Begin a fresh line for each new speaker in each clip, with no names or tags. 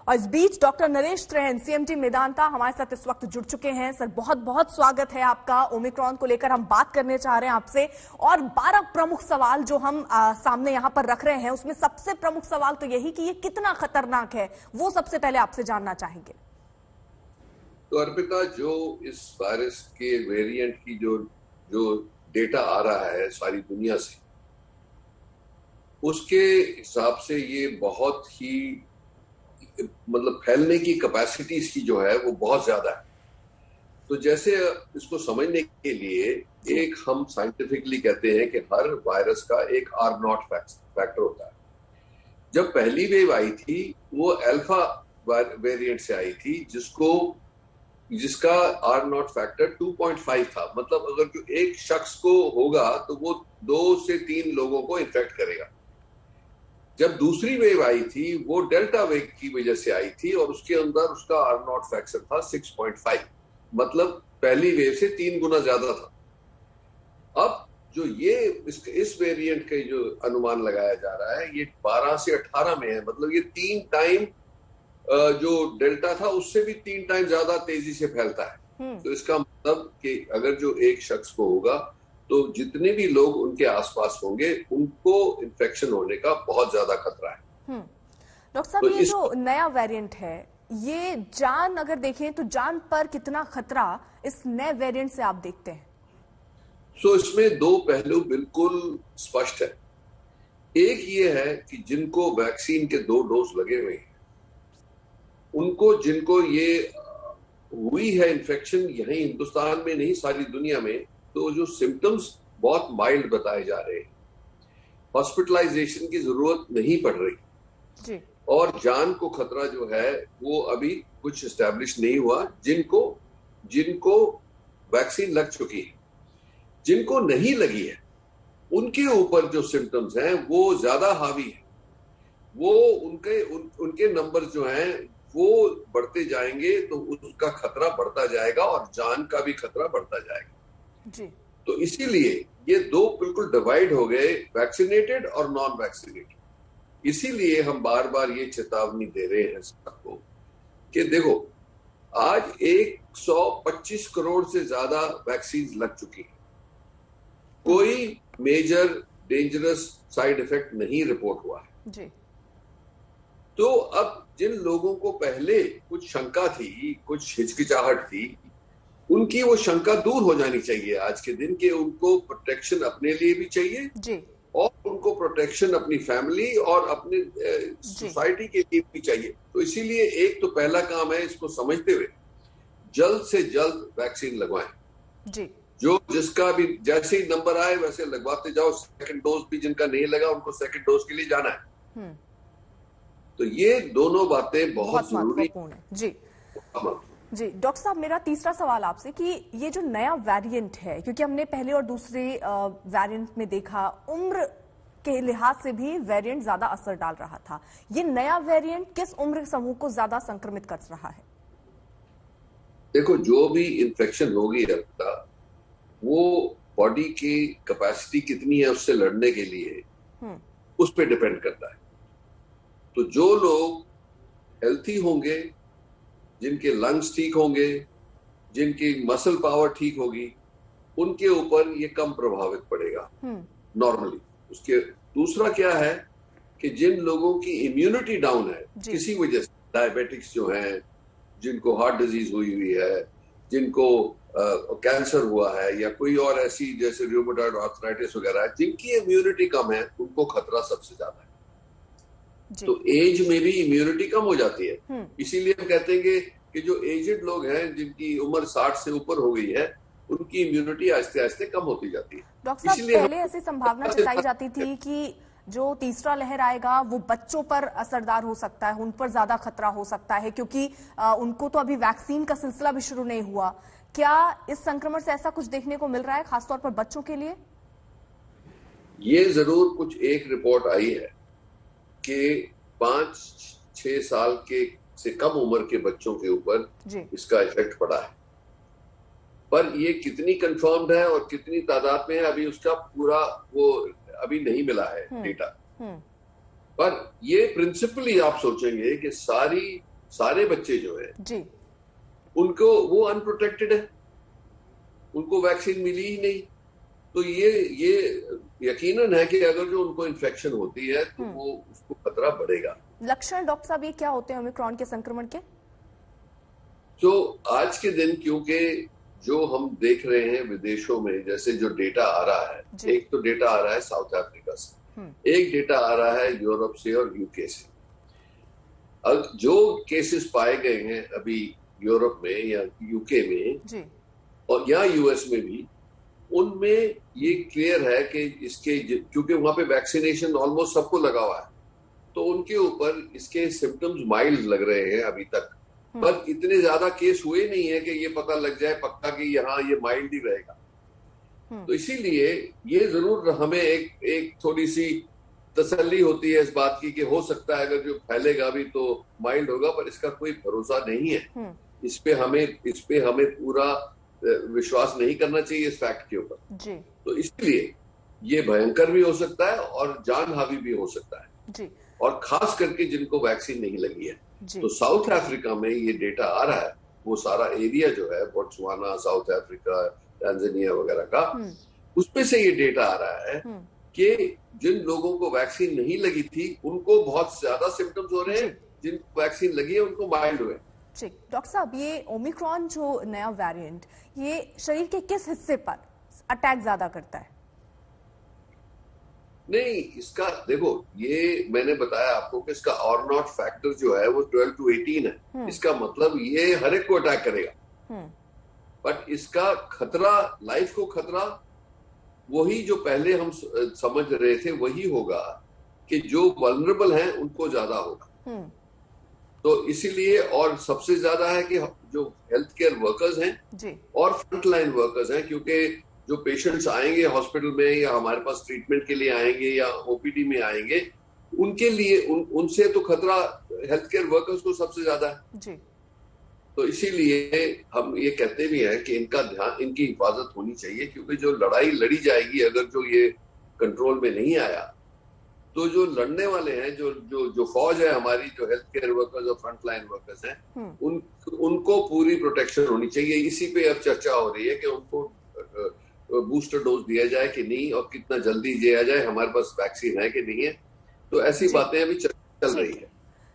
और इस बीच doctor Naresh Trehan CMD Medanta हमारे साथ इस वक्त जुड़ चुके हैं। सर बहुत बहुत स्वागत है आपका। ओमिक्रॉन को लेकर हम बात करने चाह रहे हैं आपसे और 12 प्रमुख सवाल जो हम सामने यहाँ पर रख रहे हैं, उसमें सबसे प्रमुख सवाल तो यही कि ये कितना खतरनाक है, वो सबसे पहले आपसे जानना चाहेंगे।
तो अर्पिता, जो इस वायरस के वेरिएंट की जो डेटा आ रहा है सारी दुनिया से, उसके हिसाब से ये बहुत ही मतलब फैलने की कैपेसिटी इसकी जो है वो बहुत ज्यादा है। तो जैसे इसको समझने के लिए एक हम साइंटिफिकली कहते हैं कि हर वायरस का एक R0 फैक्टर होता है। जब पहली वेव आई थी वो अल्फा वेरिएंट से आई थी, जिसका R0 फैक्टर 2.5 था। मतलब अगर जो एक शख्स को होगा तो वो 2 से 3 लोगों को इन्फेक्ट करेगा। जब दूसरी वेव आई थी वो डेल्टा वेव की वजह से आई थी और उसके अंदर उसका R0 फैक्टर था 6.5, मतलब पहली वेव से 3 गुना ज्यादा था। अब जो ये इस वेरिएंट के जो अनुमान लगाया जा रहा है ये 12 से 18 में है, मतलब ये 3 टाइम जो डेल्टा था उससे भी 3 टाइम ज्यादा तेजी से फैलता है। तो इसका मतलब कि अगर जो एक शख्स को होगा तो जितने भी लोग उनके आसपास होंगे उनको इन्फेक्शन होने का बहुत ज्यादा खतरा है।
डॉक्टर साहब, ये जो नया वेरिएंट है ये जान अगर देखें तो जान पर कितना खतरा इस नए वेरिएंट से आप देखते हैं?
तो इसमें 2 पहलू बिल्कुल स्पष्ट है। एक ये है कि जिनको वैक्सीन के 2 डोज लगे हुए हैं उनको, जिनको ये हुई है इन्फेक्शन यहीं हिंदुस्तान में नहीं सारी दुनिया में, तो जो सिम्टम्स बहुत माइल्ड बताए जा रहे हैं, हॉस्पिटलाइजेशन की जरूरत नहीं पड़ रही
जी। और
जान को खतरा जो है वो अभी कुछ एस्टैब्लिश नहीं हुआ। जिनको वैक्सीन लग चुकी है, जिनको नहीं लगी है उनके ऊपर जो सिम्टम्स हैं वो ज्यादा हावी है। वो उनके नंबर जो हैं वो बढ़ते जाएंगे तो उसका खतरा बढ़ता जाएगा और जान का भी खतरा बढ़ता जाएगा
जी।
तो इसीलिए ये 2 बिल्कुल डिवाइड हो गए, वैक्सीनेटेड और नॉन वैक्सीनेटेड। इसीलिए हम बार बार ये चेतावनी दे रहे हैं सबको कि देखो, आज 125 करोड़ से ज्यादा वैक्सीन लग चुकी है, कोई मेजर डेंजरस साइड इफेक्ट नहीं रिपोर्ट हुआ है
जी।
तो अब जिन लोगों को पहले कुछ शंका थी, कुछ हिचकिचाहट थी, उनकी वो शंका दूर हो जानी चाहिए आज के दिन के। उनको प्रोटेक्शन अपने लिए भी चाहिए
जी।
और उनको प्रोटेक्शन अपनी फैमिली और अपने सोसाइटी के लिए भी चाहिए। तो इसीलिए एक तो पहला काम है, इसको समझते हुए जल्द से जल्द वैक्सीन लगवाएं
जी।
जो जिसका भी जैसे ही नंबर आए वैसे लगवाते जाओ। सेकंड डोज भी जिनका नहीं लगा उनको सेकंड डोज के लिए जाना है। तो ये दोनों बातें बहुत
महत्वपूर्ण है जी। जी डॉक्टर साहब, मेरा तीसरा सवाल आपसे कि ये जो नया वेरिएंट है, क्योंकि हमने पहले और दूसरे वेरिएंट में देखा उम्र के लिहाज से भी वेरिएंट ज्यादा असर डाल रहा था, ये नया वेरिएंट किस उम्र समूह को ज्यादा संक्रमित कर रहा है?
देखो, जो भी इन्फेक्शन होगी वो बॉडी की कैपेसिटी कितनी है उससे लड़ने के लिए उस पर डिपेंड करता है। तो जो लोग हेल्थी होंगे, जिनके लंग्स ठीक होंगे, जिनकी मसल पावर ठीक होगी, उनके ऊपर ये कम प्रभावित पड़ेगा नॉर्मली। उसके दूसरा क्या है कि जिन लोगों की इम्यूनिटी डाउन है किसी वजह से, डायबिटिक्स जो हैं, जिनको हार्ट डिजीज हुई है, जिनको कैंसर हुआ है या कोई और ऐसी जैसे रूमेटॉइड आर्थराइटिस वगैरह, जिनकी इम्यूनिटी कम है उनको खतरा सबसे ज्यादा है। तो एज में भी इम्यूनिटी कम हो जाती है। इसीलिए हम कहते हैं कि जो एजेड लोग हैं, जिनकी उम्र 60 से ऊपर हो गई है, उनकी इम्यूनिटी आहिस्ते आहिस्ते कम होती जाती है।
डॉक्टर साहब, पहले ऐसी संभावना जताई जाती थी कि जो तीसरा लहर आएगा वो बच्चों पर असरदार हो सकता है, उन पर ज्यादा खतरा हो सकता है, क्योंकि उनको तो अभी वैक्सीन का सिलसिला भी शुरू नहीं हुआ। क्या इस संक्रमण से ऐसा कुछ देखने को मिल रहा है, खासतौर पर बच्चों के लिए?
ये जरूर कुछ एक रिपोर्ट आई है कि 5-6 साल के से कम उम्र के बच्चों के ऊपर इसका इफेक्ट पड़ा है, पर ये कितनी कंफर्म्ड है और कितनी तादाद में है अभी उसका पूरा वो अभी नहीं मिला है डेटा। पर ये प्रिंसिपली आप सोचेंगे कि सारी सारे बच्चे जो है
जी,
उनको वो अनप्रोटेक्टेड है, उनको वैक्सीन मिली ही नहीं। तो ये यकीनन है कि अगर जो उनको इन्फेक्शन होती है तो वो उसको खतरा बढ़ेगा।
लक्षण डॉक्टर साहब ये क्या होते हैं ओमिक्रॉन के संक्रमण के?
तो आज के दिन क्योंकि जो हम देख रहे हैं विदेशों में, जैसे जो डेटा आ रहा है, एक तो डेटा आ रहा है साउथ अफ्रीका से, एक डेटा आ रहा है यूरोप से और यूके से। अब जो केसेस पाए गए हैं अभी यूरोप में या यूके में
जी,
और या यूएस में भी, उनमें ये क्लियर है कि इसके, क्योंकि वहां पे वैक्सीनेशन ऑलमोस्ट सबको लगा हुआ है, तो उनके ऊपर इसके सिम्टम्स माइल्ड लग रहे हैं अभी तक, पर इतने ज्यादा केस हुए नहीं है कि ये पता लग जाए पक्का कि यहाँ ये माइल्ड ही रहेगा। तो इसीलिए ये जरूर हमें एक थोड़ी सी तसल्ली होती है इस बात की कि हो सकता है अगर जो फैलेगा भी तो माइल्ड होगा, पर इसका कोई भरोसा नहीं है। इस पे हमें पूरा विश्वास नहीं करना चाहिए इस फैक्ट के ऊपर जी। तो इसलिए ये भयंकर भी हो सकता है और जान हावी भी हो सकता है जी। और खास करके जिनको वैक्सीन नहीं लगी है। तो साउथ अफ्रीका में ये डेटा आ रहा है, वो सारा एरिया जो है बोट्सवाना, साउथ अफ्रीका, टांजानिया वगैरह का, उसमें से ये डेटा आ रहा है कि जिन लोगों को वैक्सीन नहीं लगी थी उनको बहुत ज्यादा सिम्टम्स हो रहे हैं, जिनको वैक्सीन लगी है उनको माइल्ड हुए।
ठीक, डॉक्टर साहब ये ओमिक्रॉन जो नया वेरिएंट ये शरीर के किस हिस्से पर अटैक ज्यादा करता है?
नहीं, इसका देखो, ये मैंने बताया आपको कि इसका और नॉट फैक्टर जो है वो 12 to 18 है। इसका मतलब ये हर एक को अटैक करेगा, बट इसका खतरा, लाइफ को खतरा वही जो पहले हम समझ रहे थे वही होगा कि जो वल्नरेबल हैं उनको ज्यादा होगा। तो इसीलिए, और सबसे ज्यादा है कि जो हेल्थ केयर वर्कर्स हैं और फ्रंटलाइन वर्कर्स हैं, क्योंकि जो पेशेंट्स आएंगे हॉस्पिटल में या हमारे पास ट्रीटमेंट के लिए आएंगे या ओपीडी में आएंगे, उनके लिए उनसे तो खतरा हेल्थ केयर वर्कर्स को सबसे ज्यादा है जी। तो इसीलिए हम ये कहते भी हैं कि इनका ध्यान, इनकी हिफाजत होनी चाहिए, क्योंकि जो लड़ाई लड़ी जाएगी अगर जो ये कंट्रोल में नहीं आया, तो जो लड़ने वाले हैं, जो फौज है हमारी, जो हेल्थ केयर वर्कर्स और फ्रंट लाइन वर्कर्स हैं, उनको पूरी प्रोटेक्शन होनी चाहिए। इसी पे अब चर्चा हो रही है कि उनको बूस्टर डोज दिया जाए कि नहीं, और कितना जल्दी दिया जाए, हमारे पास वैक्सीन है कि नहीं है। तो ऐसी बातें अभी चल रही है।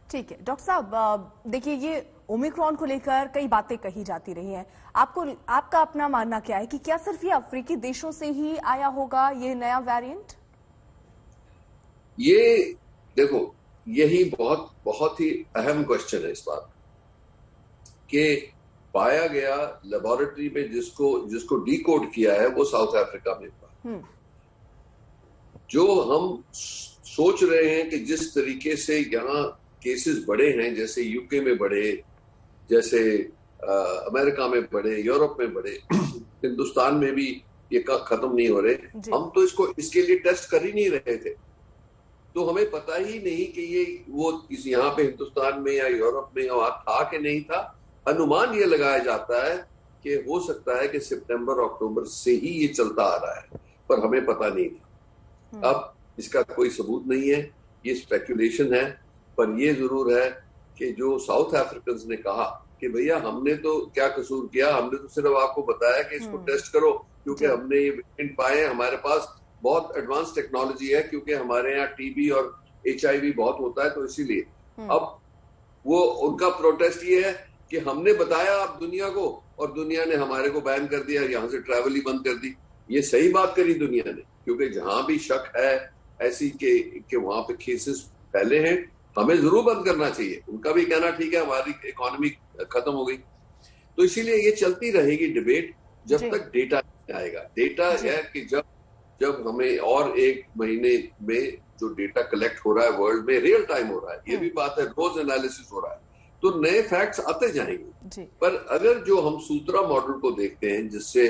ठीक है डॉक्टर साहब, देखिए ये ओमिक्रॉन को लेकर कई बातें कही जाती रही हैं, आपका अपना मानना क्या है कि क्या सिर्फ ये अफ्रीकी देशों से ही आया होगा ये नया वेरिएंट?
ये देखो, यही बहुत ही अहम क्वेश्चन है इस बात कि पाया गया लेबोरेटरी में, जिसको डीकोड किया है वो साउथ अफ्रीका में था। जो हम सोच रहे हैं कि जिस तरीके से यहाँ केसेस बढ़े हैं, जैसे यूके में बढ़े, जैसे अमेरिका में बढ़े, यूरोप में बढ़े, हिंदुस्तान में भी ये खत्म नहीं हो रहे, हम तो इसके लिए टेस्ट कर ही नहीं रहे थे। तो हमें पता ही नहीं कि ये वो यहाँ पे हिंदुस्तान में या यूरोप में वहां था कि नहीं था। अनुमान ये लगाया जाता है कि हो सकता है कि सितंबर अक्टूबर से ही ये चलता आ रहा है, पर हमें पता नहीं था। अब इसका कोई सबूत नहीं है, ये स्पेकुलेशन है, पर ये जरूर है कि जो साउथ अफ्रीकन ने कहा कि भैया हमने तो क्या कसूर किया, हमने तो सिर्फ आपको बताया कि इसको टेस्ट करो, क्योंकि हमने ये वेरिएंट पाए, हमारे पास बहुत एडवांस टेक्नोलॉजी है, क्योंकि हमारे यहाँ टीबी और HIV बहुत होता है, तो इसीलिए। अब वो उनका प्रोटेस्ट ये है कि हमने बताया आप दुनिया को, और दुनिया ने हमारे को बैन कर दिया, यहाँ से ट्रैवल ही बंद कर दी। ये सही बात करी दुनिया ने, क्योंकि जहां भी शक है ऐसी के वहां पे केसेस फैले हैं, हमें जरूर बंद करना चाहिए। उनका भी कहना ठीक है, हमारी इकोनॉमी खत्म हो गई। तो इसीलिए ये चलती रहेगी डिबेट जब तक डेटा नहीं आएगा। डेटा है कि जब हमें और 1 महीने में जो डेटा कलेक्ट हो रहा है वर्ल्ड में, रियल टाइम हो रहा है, ये भी बात है, रोज एनालिसिस हो रहा है, तो नए फैक्ट्स आते जाएंगे। पर अगर जो हम सूत्रा मॉडल को देखते हैं, जिससे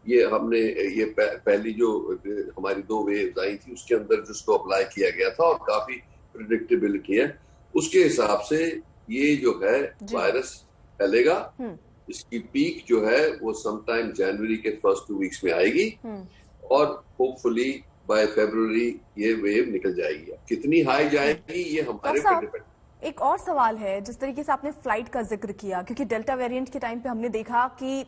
ये हमने ये पहली जो हमारी 2 वेव्स आई थी, उसके अंदर जिसको अप्लाई किया गया था और काफी प्रेडिक्टेबिलिटी है, उसके हिसाब से ये जो है वायरस फैलेगा। इसकी पीक जो है वो समटाइम जनवरी के फर्स्ट 2 वीक्स में आएगी, और होपफुली बाय फरवरी ये वेव निकल जाएगी। कितनी हाई जाएगी ये हमारे पे डिपेंड।
एक और सवाल है, जिस तरीके से आपने फ्लाइट का जिक्र किया, क्योंकि डेल्टा वेरिएंट के टाइम पे हमने देखा कि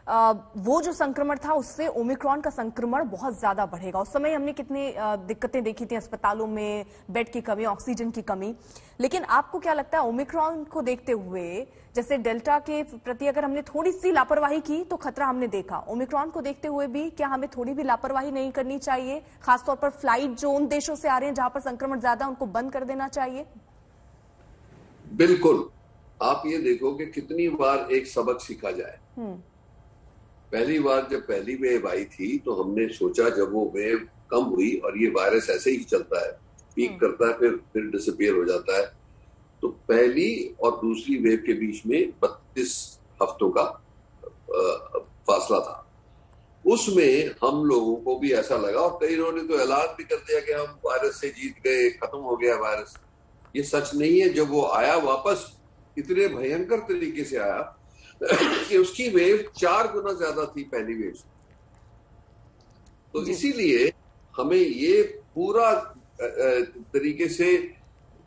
वो जो संक्रमण था उससे ओमिक्रॉन का संक्रमण बहुत ज्यादा बढ़ेगा। उस समय हमने कितनी दिक्कतें देखी थी, अस्पतालों में बेड की कमी, ऑक्सीजन की कमी। लेकिन आपको क्या लगता है ओमिक्रॉन को देखते हुए, जैसे डेल्टा के प्रति अगर हमने थोड़ी सी लापरवाही की तो खतरा हमने देखा, ओमिक्रॉन को देखते हुए भी क्या हमें थोड़ी भी लापरवाही नहीं करनी चाहिए? खासतौर पर फ्लाइट जो उन देशों से आ रहे हैं जहां पर संक्रमण ज्यादा, उनको बंद कर देना चाहिए?
बिल्कुल। आप ये देखो कि कितनी बार एक सबक सीखा जाए। पहली बार जब पहली वेव आई थी तो हमने सोचा, जब वो वेव कम हुई और ये वायरस ऐसे ही चलता है, पीक करता है फिर डिसअपियर हो जाता है, तो पहली और दूसरी वेव के बीच में 32 हफ्तों का फासला था। उसमें हम लोगों को भी ऐसा लगा, और कई लोगों ने तो ऐलान भी कर दिया कि हम वायरस से जीत गए, खत्म हो गया वायरस। ये सच नहीं है। जब वो आया वापस इतने भयंकर तरीके से आया कि उसकी वेव 4 गुना ज्यादा थी पहली वेव से। तो इसीलिए हमें ये पूरा तरीके से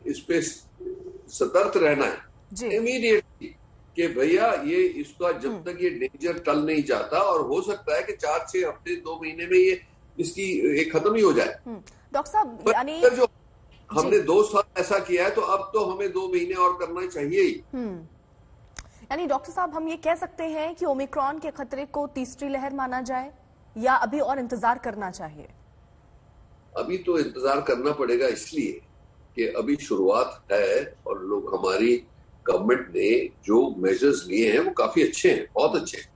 इस पे सतर्क रहना है इमीडिएटली कि भैया ये इसका जब तक ये डेंजर टल नहीं जाता, और हो सकता है कि 4-6 हफ्ते 2 महीने में ये इसकी एक खत्म ही हो जाए।
डॉक्टर साहब, यानी
जो हमने 2 साल ऐसा किया है तो अब तो हमें 2 महीने और करना चाहिए ही।
यानी डॉक्टर साहब, हम ये कह सकते हैं कि ओमिक्रॉन के खतरे को तीसरी लहर माना जाए, या अभी और इंतजार करना चाहिए?
अभी तो इंतजार करना पड़ेगा, इसलिए कि अभी शुरुआत है और लोग, हमारी गवर्नमेंट ने जो मेजर्स लिए हैं वो काफी अच्छे हैं, बहुत अच्छे हैं।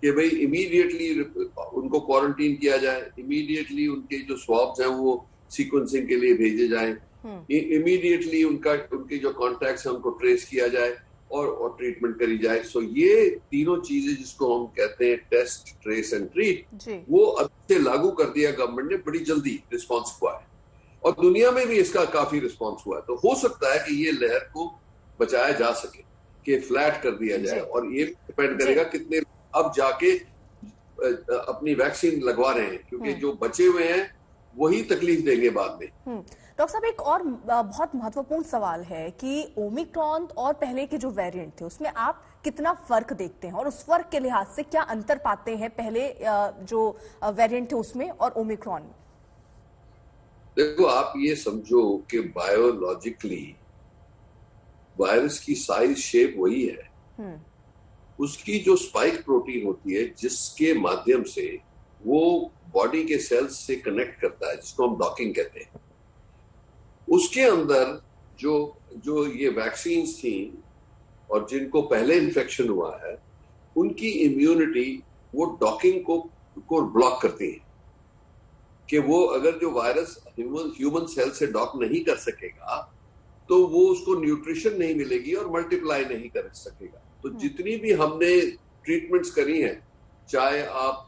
कि भाई इमीडिएटली उनको क्वारंटीन किया जाए, इमीडिएटली उनके जो स्वैब्स हैं वो सीक्वेंसिंग के लिए भेजे जाएं, इमीडिएटली उनके जो कॉन्टैक्ट्स हैं उनको ट्रेस किया जाए और ट्रीटमेंट करी जाए। सो ये तीनों चीजें जिसको हम कहते हैं टेस्ट, ट्रेस एंड ट्रीट, वो अब से लागू कर दिया गवर्नमेंट ने। बड़ी जल्दी रिस्पॉन्स हुआ है और दुनिया में भी इसका काफी रिस्पॉन्स हुआ है। तो हो सकता है कि ये लहर को बचाया जा सके, कि फ्लैट कर दिया जाए। और ये डिपेंड करेगा कितने अब जाके अपनी वैक्सीन लगवा रहे हैं, क्योंकि जो बचे हुए हैं वही तकलीफ देंगे बाद में।
डॉक्टर साहब, एक और बहुत महत्वपूर्ण सवाल है कि ओमिक्रॉन और पहले के जो वेरिएंट थे उसमें आप कितना फर्क देखते हैं, और उस फर्क के लिहाज से क्या अंतर पाते हैं पहले जो वेरिएंट थे उसमें और ओमिक्रॉन में?
देखो, आप ये समझो कि बायोलॉजिकली वायरस की साइज शेप वही है। उसकी जो स्पाइक प्रोटीन होती है जिसके माध्यम से वो बॉडी के सेल्स से कनेक्ट करता है, जिसको हम डॉकिंग कहते हैं, उसके अंदर जो ये वैक्सीन थी और जिनको पहले इन्फेक्शन हुआ है, उनकी इम्यूनिटी वो डॉकिंग को ब्लॉक करती है। कि वो अगर जो वायरस ह्यूमन सेल से डॉक नहीं कर सकेगा तो वो उसको न्यूट्रिशन नहीं मिलेगी और मल्टीप्लाई नहीं कर सकेगा। तो जितनी भी हमने ट्रीटमेंट्स करी हैं, चाहे आप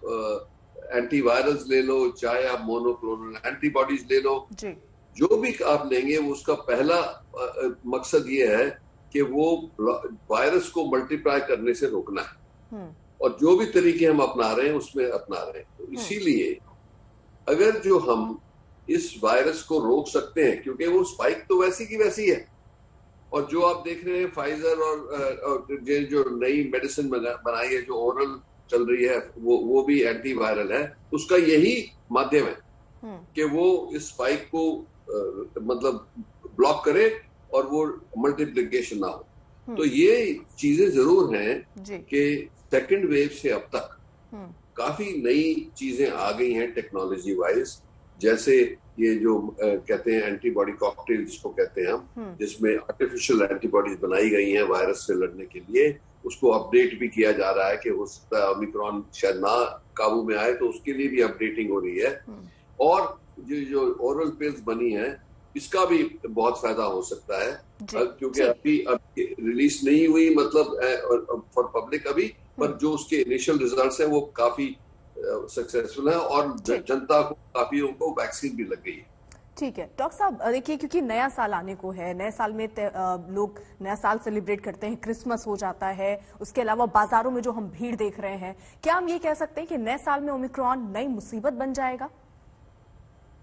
एंटीवायरल्स ले लो, चाहे आप मोनोक्लोनल एंटीबॉडीज ले लो, जो भी आप लेंगे वो उसका पहला मकसद ये है कि वो वायरस को मल्टीप्लाई करने से रोकना है। और जो भी तरीके हम अपना रहे हैं उसमें अपना रहे हैं। तो इसीलिए अगर जो हम इस वायरस को रोक सकते हैं, क्योंकि वो स्पाइक तो वैसी की वैसी है, और जो आप देख रहे हैं फाइजर और जो नई मेडिसिन बनाई है, जो ओरल चल रही है, वो भी एंटीवायरल है। उसका यही माध्यम है कि वो इस स्पाइक को मतलब ब्लॉक करे और वो मल्टीप्लिकेशन ना हो। तो ये चीजें जरूर हैं कि सेकंड वेव से अब तक काफी नई चीजें आ गई हैं टेक्नोलॉजी वाइज। जैसे ये जो कहते हैं एंटीबॉडी कॉकटेल जिसको कहते हैं हम, जिसमें आर्टिफिशियल एंटीबॉडीज बनाई गई हैं वायरस से लड़ने के लिए, उसको अपडेट भी किया जा रहा है कि हो सकता है ओमिक्रॉन शायद ना काबू में आए, तो उसके लिए भी अपडेटिंग हो रही है। और जो ओरल पिल्स बनी है, इसका भी बहुत फायदा हो सकता है, क्योंकि अभी रिलीज नहीं हुई मतलब फॉर पब्लिक अभी, पर जो उसके इनिशियल रिजल्ट्स हैं वो काफी सक्सेसफुल है और जनता को काफी, उनको वैक्सीन भी लग गई है।
ठीक है डॉक्टर साहब, देखिए क्योंकि नया साल आने को है, नए साल में लोग नया साल सेलिब्रेट करते हैं, क्रिसमस हो जाता है, उसके अलावा बाजारों में जो हम भीड़ देख रहे हैं, क्या हम ये कह सकते हैं कि नए साल में ओमिक्रॉन नई मुसीबत बन जाएगा?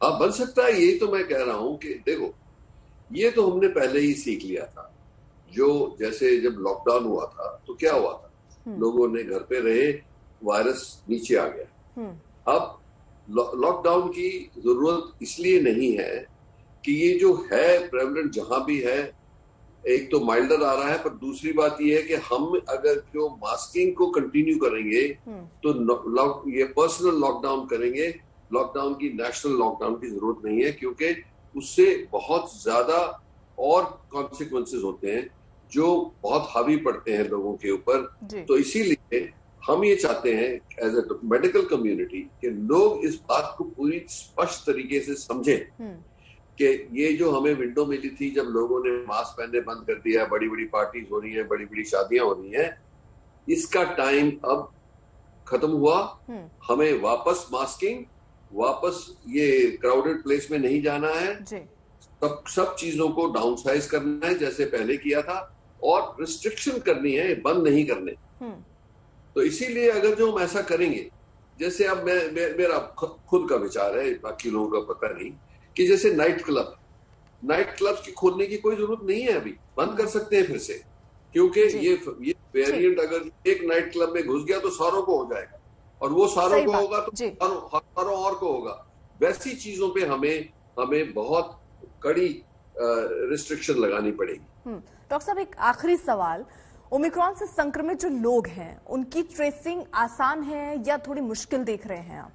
बन सकता है। यही तो मैं कह रहा हूं कि देखो, ये तो हमने पहले ही सीख लिया था जो जैसे जब लॉकडाउन हुआ था तो क्या हुआ था, लोगों ने घर पे रहे, वायरस नीचे आ गया। अब लॉकडाउन की जरूरत इसलिए नहीं है कि ये जो है प्रेवलेंट जहां भी है, एक तो माइल्डर आ रहा है, पर दूसरी बात ये है कि हम अगर जो मास्किंग को कंटिन्यू करेंगे तो ये पर्सनल लॉकडाउन करेंगे, लॉकडाउन की नेशनल लॉकडाउन की जरूरत नहीं है, क्योंकि उससे बहुत ज्यादा और कॉन्सिक्वेंसेस होते हैं जो बहुत हावी पड़ते हैं लोगों के ऊपर। तो इसीलिए हम ये चाहते हैं एज ए मेडिकल कम्युनिटी कि लोग इस बात को पूरी स्पष्ट तरीके से समझें कि ये जो हमें विंडो मिली थी जब लोगों ने मास्क पहनने बंद कर दिया है, बड़ी बड़ी पार्टीज हो रही हैं, बड़ी बड़ी शादियां हो रही हैं, इसका टाइम अब खत्म हुआ। हमें वापस मास्किंग, वापस ये क्राउडेड प्लेस में नहीं जाना है, सब चीजों को डाउनसाइज करना है जैसे पहले किया था, और रिस्ट्रिक्शन करनी है, बंद नहीं करने। तो इसीलिए अगर जो हम ऐसा करेंगे, जैसे अब मेरा खुद का विचार है, बाकी लोगों का पता नहीं, कि जैसे नाइट क्लब्स की खोलने की कोई जरूरत नहीं है, अभी बंद कर सकते हैं फिर से, क्योंकि ये वेरिएंट अगर एक नाइट क्लब में घुस गया तो सारों को हो जाएगा, और वो सारों को होगा तो सारों और को होगा। वैसी चीजों पे हमें बहुत कड़ी रिस्ट्रिक्शन लगानी पड़ेगी।
डॉक्टर साहब, एक आखिरी सवाल, ओमिक्रॉन से संक्रमित जो लोग हैं उनकी ट्रेसिंग आसान है या थोड़ी मुश्किल देख रहे हैं आप?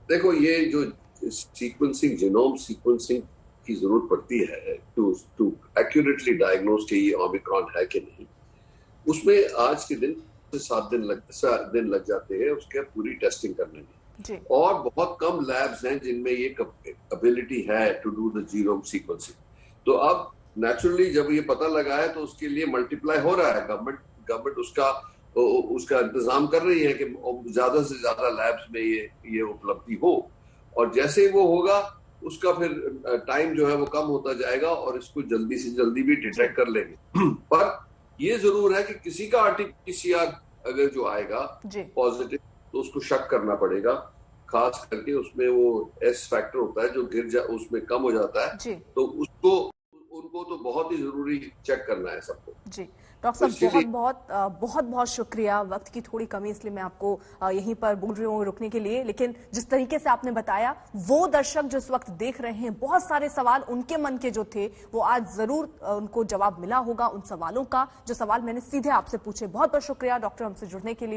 देखो, ये जो सीक्वेंसिंग, जीनोम सीक्वेंसिंग की जरूरत पड़ती है टू एक्यूरेटली डायग्नोज कि ये ओमिक्रॉन है कि नहीं, उसमें आज के दिन से 7 दिन लग जाते हैं उसके पूरी टेस्टिंग करने में, और बहुत कम लैब्स हैं जिनमें ये एबिलिटी है to do the genome sequencing. तो अब नेचुरली जब ये पता लगा है तो उसके लिए मल्टीप्लाई हो रहा है, गवर्नमेंट उसका इंतजाम कर रही है कि ज्यादा से ज्यादा लैब्स में ये उपलब्धि हो, और जैसे ही वो होगा उसका फिर टाइम जो है वो कम होता जाएगा और इसको जल्दी से जल्दी भी डिटेक्ट कर लेंगे। पर ये जरूर है कि किसी का आरटीपीसीआर अगर जो आएगा पॉजिटिव तो उसको शक करना पड़ेगा, खास करके उसमें वो एस फैक्टर होता है जो उसमें कम हो जाता है, तो उनको तो बहुत ही जरूरी चेक करना है सबको।
जी डॉक्टर साहब, बहुत शुक्रिया। वक्त की थोड़ी कमी इसलिए मैं आपको यहीं पर बोल रही हूँ रुकने के लिए, लेकिन जिस तरीके से आपने बताया, वो दर्शक जो इस वक्त देख रहे हैं, बहुत सारे सवाल उनके मन के जो थे वो आज जरूर उनको जवाब मिला होगा उन सवालों का जो सवाल मैंने सीधे आपसे पूछे। बहुत बहुत शुक्रिया डॉक्टर हमसे जुड़ने के लिए।